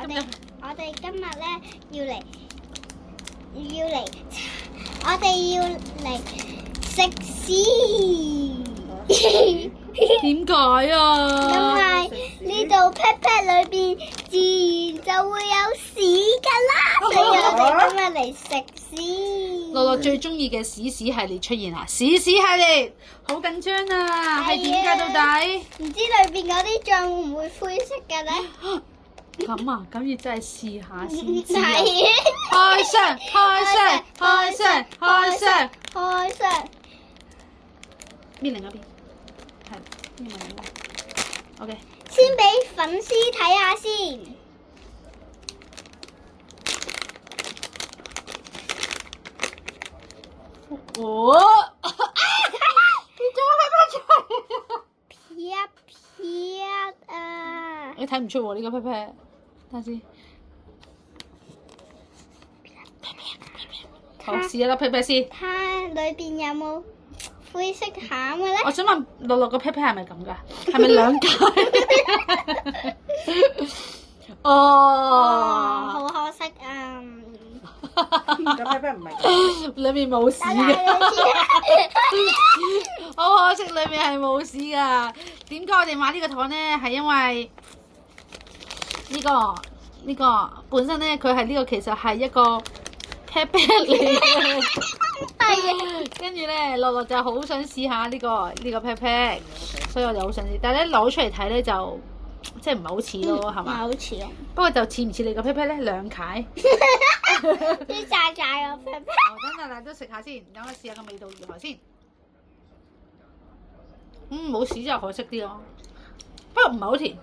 我哋今日咧我哋要嚟食屎。點解啊？因為呢度 pat pat 裏邊自然就會有屎噶啦，所以我哋今日嚟食屎。樂樂最中意嘅屎屎系列出現啦！屎屎系列好緊張啊，係點解到底？唔知裏邊嗰啲醬會唔會灰色嘅咧？咁啊，咁要真係試下先知啊！係。開箱，開箱，開箱，開箱，開箱。邊另一邊？係邊另一邊 ？OK。先俾粉絲睇下先。哦！你做乜乜出嚟？撇撇啊！你睇唔出喎呢個 pat pat，睇下先。好，試一粒 pat pat 先。睇裏邊有冇灰色餡嘅咧？我想問樂樂個 pat pat 係咪咁噶？係咪兩解？哦，好可惜啊！咁 pat pat 唔係裏面冇屎嘅，好可惜裏面係冇屎噶。點解我哋買呢個糖咧？係因為呢個本身咧，佢係呢個其實係一個 pat pat 嚟嘅。係。跟住咧，樂樂就好想試下呢個 pat pat，所以我就好想試。但係咧攞出嚟睇咧就即係唔係好似咯，係嘛？好似咯。不過就似唔似你個 pat pat 咧？兩解。啲炸炸個 pat pat。等大家都食下先，等我試下個味道如何先。冇屎就可惜啲咯，不過唔係好甜。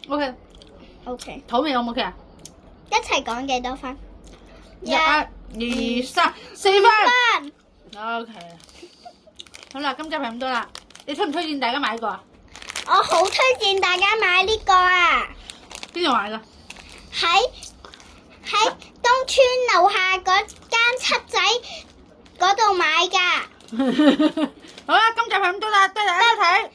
OK。OK。土味 O 唔 OK 啊？一齊講幾多分？1、2、3、4分。OK。好啦，今集係咁多啦。你推唔推薦大家買呢個啊？我好推薦大家買呢個啊！邊度買㗎？喺東村樓下嗰間七仔嗰度買㗎。好啦，今集係咁多啦，多謝大家睇。